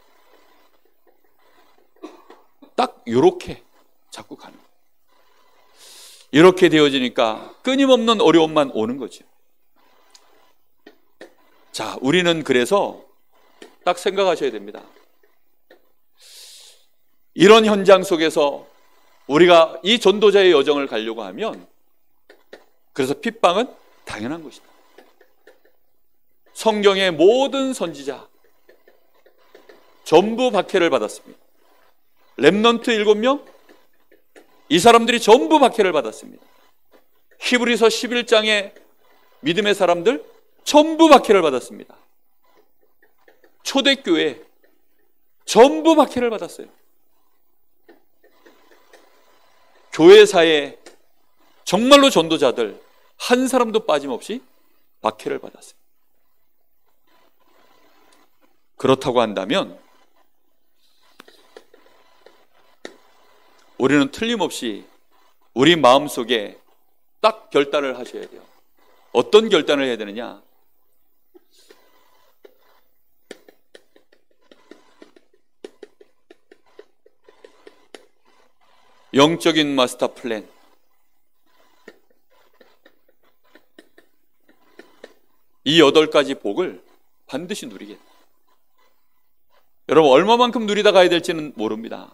딱 이렇게 자꾸 가는 거예요. 이렇게 되어지니까 끊임없는 어려움만 오는 거죠. 자, 우리는 그래서 딱 생각하셔야 됩니다. 이런 현장 속에서 우리가 이 전도자의 여정을 가려고 하면, 그래서 핍박은 당연한 것이다. 성경의 모든 선지자 전부 박해를 받았습니다. 렘넌트 7명, 이 사람들이 전부 박해를 받았습니다. 히브리서 11장의 믿음의 사람들 전부 박해를 받았습니다. 초대교회 전부 박해를 받았어요. 교회사에 정말로 전도자들 한 사람도 빠짐없이 박해를 받았어요. 그렇다고 한다면 우리는 틀림없이 우리 마음속에 딱 결단을 하셔야 돼요. 어떤 결단을 해야 되느냐? 영적인 마스터 플랜. 이 8가지 복을 반드시 누리겠다. 여러분, 얼마만큼 누리다 가야 될지는 모릅니다.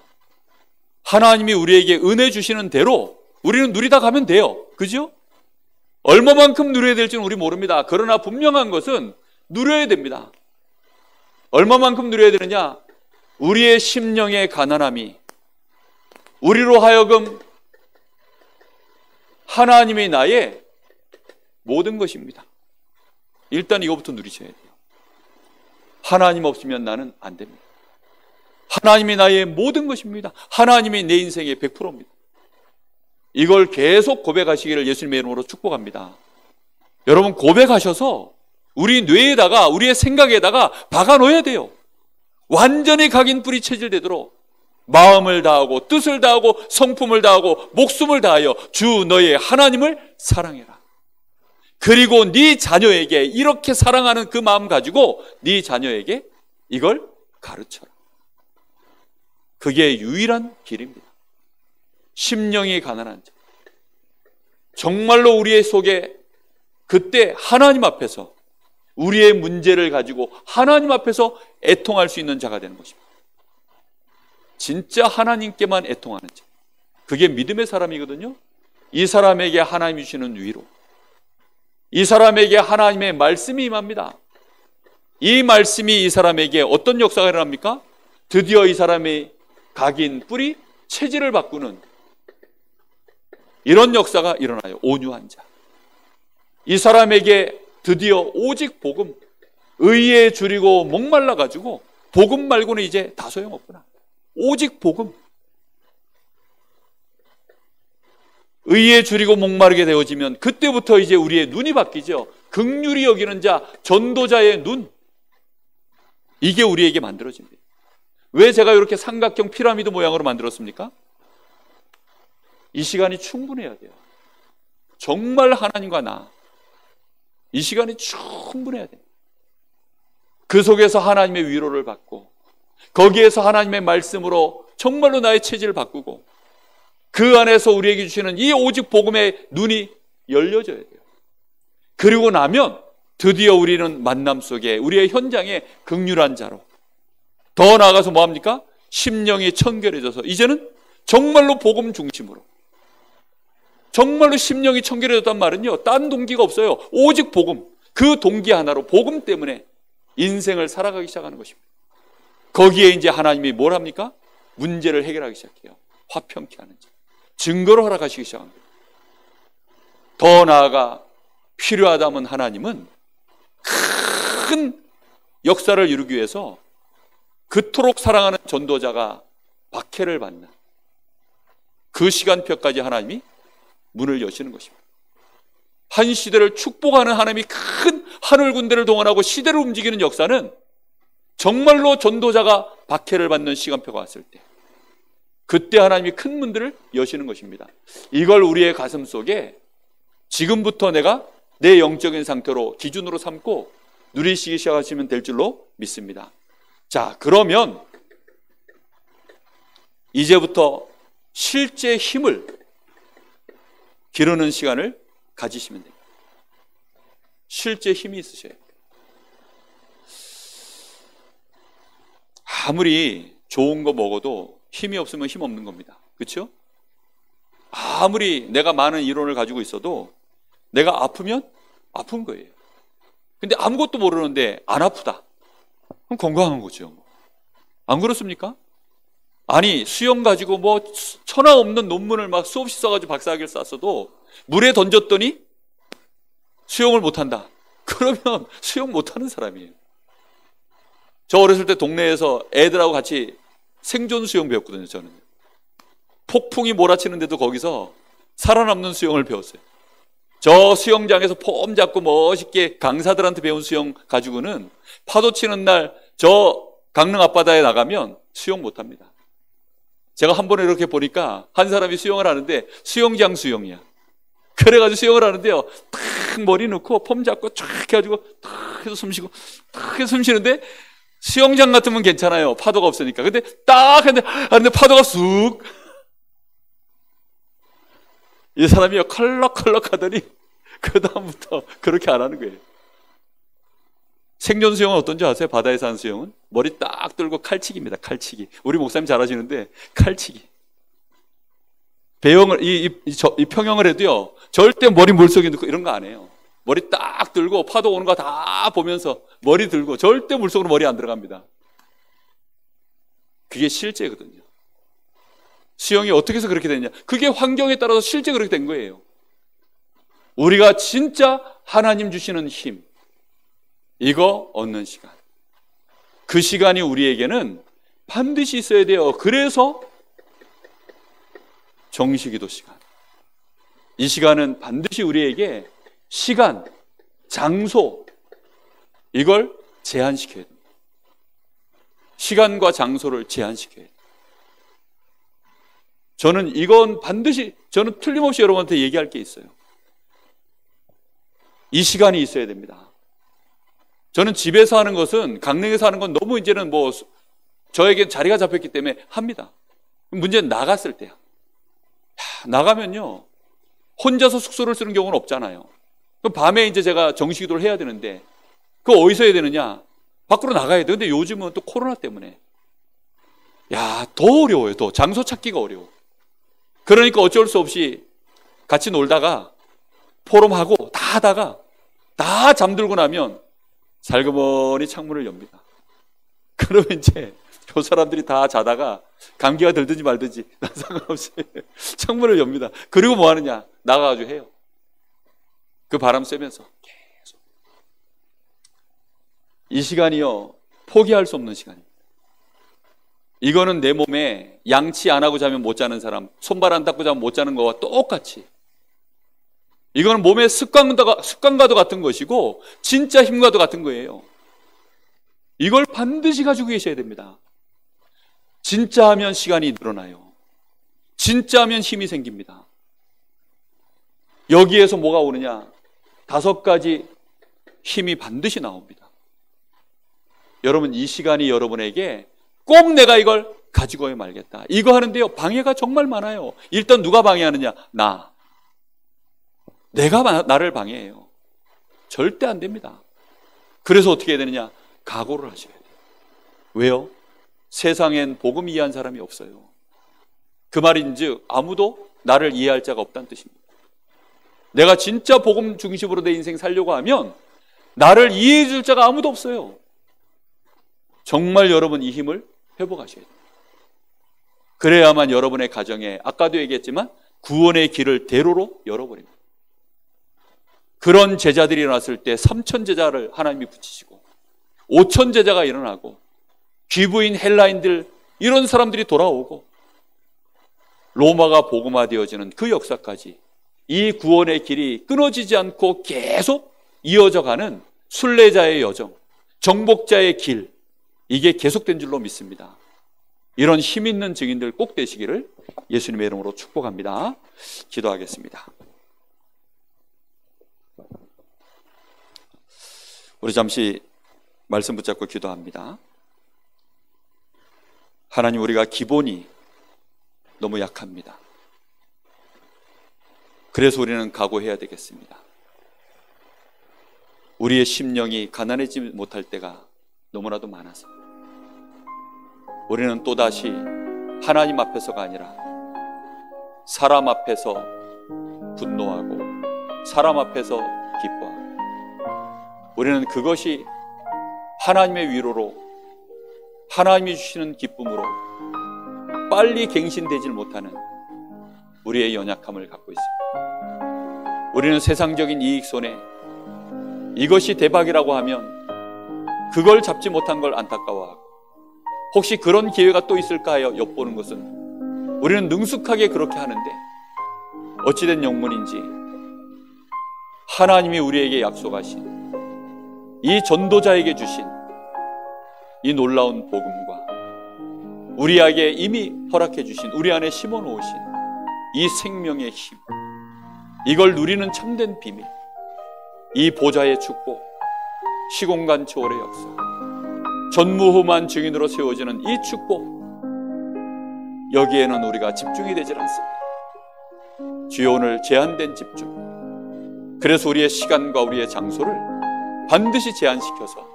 하나님이 우리에게 은혜 주시는 대로 우리는 누리다 가면 돼요. 그죠? 얼마만큼 누려야 될지는 우리 모릅니다. 그러나 분명한 것은 누려야 됩니다. 얼마만큼 누려야 되느냐? 우리의 심령의 가난함이 우리로 하여금 하나님이 나의 모든 것입니다. 일단 이거부터 누리셔야 돼요. 하나님 없으면 나는 안 됩니다. 하나님이 나의 모든 것입니다. 하나님이 내 인생의 100%입니다. 이걸 계속 고백하시기를 예수님의 이름으로 축복합니다. 여러분, 고백하셔서 우리 뇌에다가, 우리의 생각에다가 박아놓아야 돼요. 완전히 각인 뿌리 체질되도록 마음을 다하고 뜻을 다하고 성품을 다하고 목숨을 다하여 주 너의 하나님을 사랑해라. 그리고 네 자녀에게 이렇게 사랑하는 그 마음 가지고 네 자녀에게 이걸 가르쳐라. 그게 유일한 길입니다. 심령이 가난한 자, 정말로 우리의 속에 그때 하나님 앞에서 우리의 문제를 가지고 하나님 앞에서 애통할 수 있는 자가 되는 것입니다. 진짜 하나님께만 애통하는 자, 그게 믿음의 사람이거든요. 이 사람에게 하나님이 주시는 위로, 이 사람에게 하나님의 말씀이 임합니다. 이 말씀이 이 사람에게 어떤 역사가 일어납니까? 드디어 이 사람의 각인 뿌리 체질을 바꾸는 이런 역사가 일어나요. 온유한 자, 이 사람에게 드디어 오직 복음, 의에 줄이고 목말라 가지고 복음 말고는 이제 다 소용없구나. 오직 복음, 의에 줄이고 목마르게 되어지면 그때부터 이제 우리의 눈이 바뀌죠. 긍휼히 여기는 자, 전도자의 눈, 이게 우리에게 만들어집니다. 왜 제가 이렇게 삼각형 피라미드 모양으로 만들었습니까? 이 시간이 충분해야 돼요. 정말 하나님과 나, 이 시간이 충분해야 돼요. 그 속에서 하나님의 위로를 받고 거기에서 하나님의 말씀으로 정말로 나의 체질을 바꾸고 그 안에서 우리에게 주시는 이 오직 복음의 눈이 열려져야 돼요. 그리고 나면 드디어 우리는 만남 속에 우리의 현장에 긍휼한 자로, 더 나아가서 뭐합니까? 심령이 청결해져서 이제는 정말로 복음 중심으로, 정말로 심령이 청결해졌단 말은요, 딴 동기가 없어요. 오직 복음, 그 동기 하나로 복음 때문에 인생을 살아가기 시작하는 것입니다. 거기에 이제 하나님이 뭘 합니까? 문제를 해결하기 시작해요. 화평케 하는 자, 증거로 허락하시기 시작합니다. 더 나아가 필요하다면 하나님은 큰 역사를 이루기 위해서 그토록 사랑하는 전도자가 박해를 받는 그 시간표까지 하나님이 문을 여시는 것입니다. 한 시대를 축복하는 하나님이 큰 하늘 군대를 동원하고 시대를 움직이는 역사는 정말로 전도자가 박해를 받는 시간표가 왔을 때, 그때 하나님이 큰 문들을 여시는 것입니다. 이걸 우리의 가슴 속에 지금부터 내가 내 영적인 상태로 기준으로 삼고 누리시기 시작하시면 될 줄로 믿습니다. 자, 그러면 이제부터 실제 힘을 기르는 시간을 가지시면 됩니다. 실제 힘이 있으셔야 돼요. 아무리 좋은 거 먹어도 힘이 없으면 힘 없는 겁니다. 그렇죠? 아무리 내가 많은 이론을 가지고 있어도 내가 아프면 아픈 거예요. 근데 아무것도 모르는데 안 아프다, 그럼 건강한 거죠. 안 그렇습니까? 아니, 수영 가지고 뭐 천하 없는 논문을 막 수없이 써가지고 박사학위를 땄어도 물에 던졌더니 수영을 못한다, 그러면 수영 못하는 사람이에요. 저 어렸을 때 동네에서 애들하고 같이 생존 수영 배웠거든요. 저는 폭풍이 몰아치는데도 거기서 살아남는 수영을 배웠어요. 저 수영장에서 폼 잡고 멋있게 강사들한테 배운 수영 가지고는 파도 치는 날 저 강릉 앞바다에 나가면 수영 못합니다. 제가 한 번에 이렇게 보니까 한 사람이 수영을 하는데 수영장 수영이야. 그래가지고 수영을 하는데요, 탁 머리 넣고 폼 잡고 쫙 해가지고 탁 해서 숨 쉬고 탁 해서 숨 쉬는데, 수영장 같으면 괜찮아요, 파도가 없으니까. 근데 딱 했는데 파도가 쑥, 이 사람이 컬럭컬럭 하더니 그 다음부터 그렇게 안 하는 거예요. 생존 수영은 어떤지 아세요? 바다에서 하는 수영은 머리 딱 들고 칼치기입니다. 칼치기. 우리 목사님 잘하시는데 칼치기. 배영을 이 평영을 해도요, 절대 머리 물속에 넣고 이런 거 안 해요. 머리 딱 들고 파도 오는 거 다 보면서 머리 들고 절대 물속으로 머리 안 들어갑니다. 그게 실제거든요. 수영이 어떻게 해서 그렇게 됐냐? 그게 환경에 따라서 실제 그렇게 된 거예요. 우리가 진짜 하나님 주시는 힘, 이거 얻는 시간, 그 시간이 우리에게는 반드시 있어야 돼요. 그래서 정시기도 시간, 이 시간은 반드시 우리에게 시간, 장소, 이걸 제한시켜야 됩니다. 시간과 장소를 제한시켜야 돼요. 저는 이건 반드시, 저는 틀림없이 여러분한테 얘기할 게 있어요. 이 시간이 있어야 됩니다. 저는 집에서 하는 것은, 강릉에서 하는 건 너무 이제는 뭐 저에게 자리가 잡혔기 때문에 합니다. 문제는 나갔을 때야. 나가면요, 혼자서 숙소를 쓰는 경우는 없잖아요. 그럼 밤에 이제 제가 정시기도를 해야 되는데, 그거 어디서 해야 되느냐? 밖으로 나가야 돼. 근데 요즘은 또 코로나 때문에 더 어려워요. 더 장소 찾기가 어려워. 그러니까 어쩔 수 없이 같이 놀다가 포럼하고 다 하다가 다 잠들고 나면 살그머니 창문을 엽니다. 그러면 이제 그 사람들이 다 자다가 감기가 들든지 말든지 난 상관없이 창문을 엽니다. 그리고 뭐 하느냐? 나가가지고 해요. 그 바람 쐬면서 계속. 이 시간이요, 포기할 수 없는 시간입니다. 이거는 내 몸에 양치 안 하고 자면 못 자는 사람, 손발 안 닦고 자면 못 자는 거와 똑같이, 이거는 몸의 습관과도 같은 것이고 진짜 힘과도 같은 거예요. 이걸 반드시 가지고 계셔야 됩니다. 진짜 하면 시간이 늘어나요. 진짜 하면 힘이 생깁니다. 여기에서 뭐가 오느냐? 5가지 힘이 반드시 나옵니다. 여러분, 이 시간이 여러분에게 꼭 내가 이걸 가지고 말겠다, 이거 하는데요, 방해가 정말 많아요. 일단 누가 방해하느냐? 내가 나를 방해해요. 절대 안 됩니다. 그래서 어떻게 해야 되느냐? 각오를 하셔야 돼요. 왜요? 세상엔 복음 이해한 사람이 없어요. 그 말인즉 아무도 나를 이해할 자가 없다는 뜻입니다. 내가 진짜 복음 중심으로 내 인생 살려고 하면 나를 이해해 줄 자가 아무도 없어요. 정말 여러분 이 힘을 회복하셔야 돼요. 그래야만 여러분의 가정에, 아까도 얘기했지만 구원의 길을 대로로 열어버립니다. 그런 제자들이 일어났을 때 3,000 제자를 하나님이 붙이시고 5,000 제자가 일어나고 귀부인 헬라인들, 이런 사람들이 돌아오고 로마가 복음화되어지는 그 역사까지 이 구원의 길이 끊어지지 않고 계속 이어져 가는 순례자의 여정, 정복자의 길, 이게 계속된 줄로 믿습니다. 이런 힘 있는 증인들 꼭 되시기를 예수님의 이름으로 축복합니다. 기도하겠습니다. 우리 잠시 말씀 붙잡고 기도합니다. 하나님, 우리가 기본이 너무 약합니다. 그래서 우리는 각오해야 되겠습니다. 우리의 심령이 가난해지지 못할 때가 너무나도 많아서 우리는 또다시 하나님 앞에서가 아니라 사람 앞에서 분노하고 사람 앞에서 기뻐하고, 우리는 그것이 하나님의 위로로, 하나님이 주시는 기쁨으로 빨리 갱신되질 못하는 우리의 연약함을 갖고 있습니다. 우리는 세상적인 이익 손에 이것이 대박이라고 하면 그걸 잡지 못한 걸 안타까워하고, 혹시 그런 기회가 또 있을까 하여 엿보는 것은 우리는 능숙하게 그렇게 하는데, 어찌된 영문인지 하나님이 우리에게 약속하신 이 전도자에게 주신 이 놀라운 복음과 우리에게 이미 허락해 주신, 우리 안에 심어 놓으신 이 생명의 힘, 이걸 누리는 참된 비밀, 이 보좌의 축복, 시공간 초월의 역사, 전무후무한 증인으로 세워지는 이 축복, 여기에는 우리가 집중이 되질 않습니다. 주여, 오늘 제한된 집중, 그래서 우리의 시간과 우리의 장소를 반드시 제한시켜서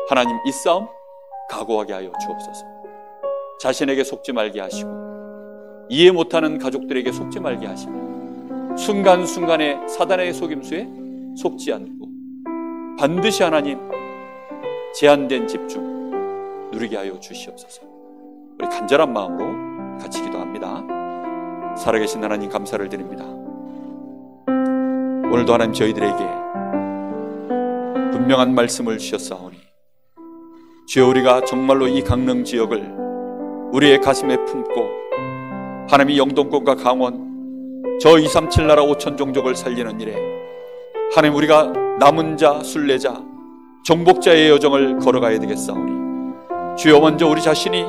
하나님 이 싸움 각오하게 하여 주옵소서. 자신에게 속지 말게 하시고 이해 못하는 가족들에게 속지 말게 하시고 순간순간의 사단의 속임수에 속지 않고 반드시 하나님 제한된 집중 누리게 하여 주시옵소서. 우리 간절한 마음으로 같이 기도합니다. 살아계신 하나님, 감사를 드립니다. 오늘도 하나님 저희들에게 분명한 말씀을 주셨사오니 주여, 우리가 정말로 이 강릉 지역을 우리의 가슴에 품고 하나님이 영동권과 강원 저 237 나라 5천 종족을 살리는 일에 하나님 우리가 남은 자, 순례자, 정복자의 여정을 걸어가야 되겠사오니 주여, 먼저 우리 자신이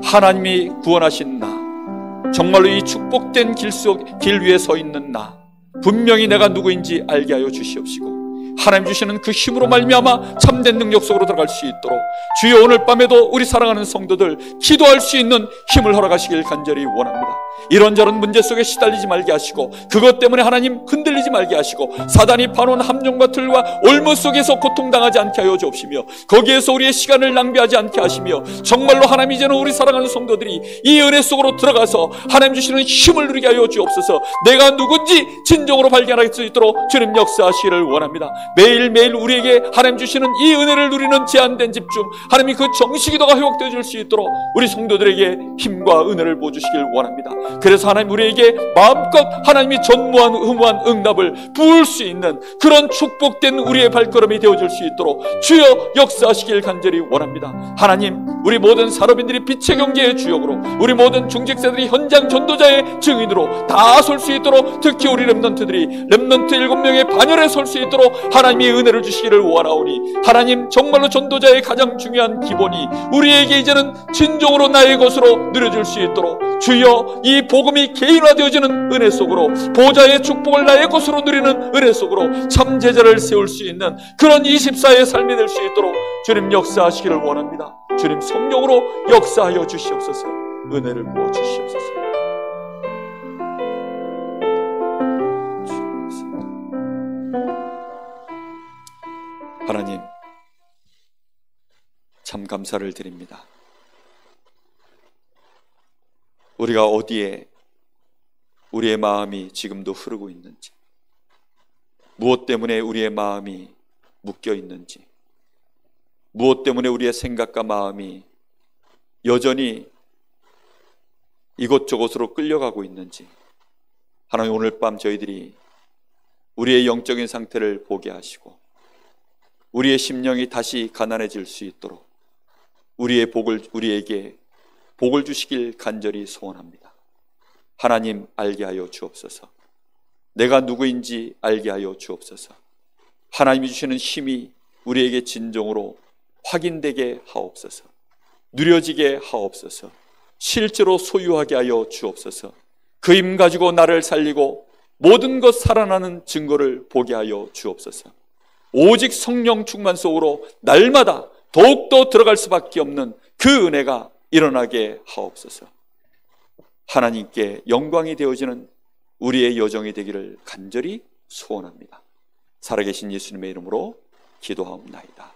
하나님이 구원하신 나, 정말로 이 축복된 길 위에 서 있는 나, 분명히 내가 누구인지 알게 하여 주시옵시고 하나님 주시는 그 힘으로 말미암아 참된 능력 속으로 들어갈 수 있도록 주여, 오늘 밤에도 우리 사랑하는 성도들 기도할 수 있는 힘을 허락하시길 간절히 원합니다. 이런저런 문제 속에 시달리지 말게 하시고 그것 때문에 하나님 흔들리지 말게 하시고 사단이 파놓은 함정과 틀과 올무 속에서 고통당하지 않게 하여 주옵시며 거기에서 우리의 시간을 낭비하지 않게 하시며 정말로 하나님 이제는 우리 사랑하는 성도들이 이 은혜 속으로 들어가서 하나님 주시는 힘을 누리게 하여 주옵소서. 내가 누군지 진정으로 발견할 수 있도록 주님 역사하시기를 원합니다. 매일매일 우리에게 하나님 주시는 이 은혜를 누리는 제한된 집중, 하나님이 그 정식기도가 회복되어 줄 수 있도록 우리 성도들에게 힘과 은혜를 부어주시길 원합니다. 그래서 하나님 우리에게 마음껏 하나님이 전무한 후무한 응답을 부을 수 있는 그런 축복된 우리의 발걸음이 되어줄 수 있도록 주여 역사하시길 간절히 원합니다. 하나님, 우리 모든 산업인들이 빛의 경제의 주역으로, 우리 모든 중직자들이 현장 전도자의 증인으로 다 설 수 있도록, 특히 우리 렘넌트들이 렘넌트 7명의 반열에 설 수 있도록 하나님이 은혜를 주시기를 원하오니 하나님, 정말로 전도자의 가장 중요한 기본이 우리에게 이제는 진정으로 나의 것으로 누려줄 수 있도록 주여, 이 복음이 개인화되어지는 은혜 속으로, 보좌의 축복을 나의 것으로 누리는 은혜 속으로 참 제자를 세울 수 있는 그런 24의 삶이 될 수 있도록 주님 역사하시기를 원합니다. 주님 성령으로 역사하여 주시옵소서. 은혜를 부어 주시옵소서. 하나님, 참 감사를 드립니다. 우리가 어디에 우리의 마음이 지금도 흐르고 있는지, 무엇 때문에 우리의 마음이 묶여 있는지, 무엇 때문에 우리의 생각과 마음이 여전히 이곳저곳으로 끌려가고 있는지, 하나님 오늘 밤 저희들이 우리의 영적인 상태를 보게 하시고 우리의 심령이 다시 가난해질 수 있도록 우리에게 복을 주시길 간절히 소원합니다. 하나님, 알게 하여 주옵소서. 내가 누구인지 알게 하여 주옵소서. 하나님이 주시는 힘이 우리에게 진정으로 확인되게 하옵소서. 누려지게 하옵소서. 실제로 소유하게 하여 주옵소서. 그 힘 가지고 나를 살리고 모든 것 살아나는 증거를 보게 하여 주옵소서. 오직 성령 충만 속으로 날마다 더욱더 들어갈 수밖에 없는 그 은혜가 일어나게 하옵소서. 하나님께 영광이 되어지는 우리의 여정이 되기를 간절히 소원합니다. 살아계신 예수님의 이름으로 기도하옵나이다.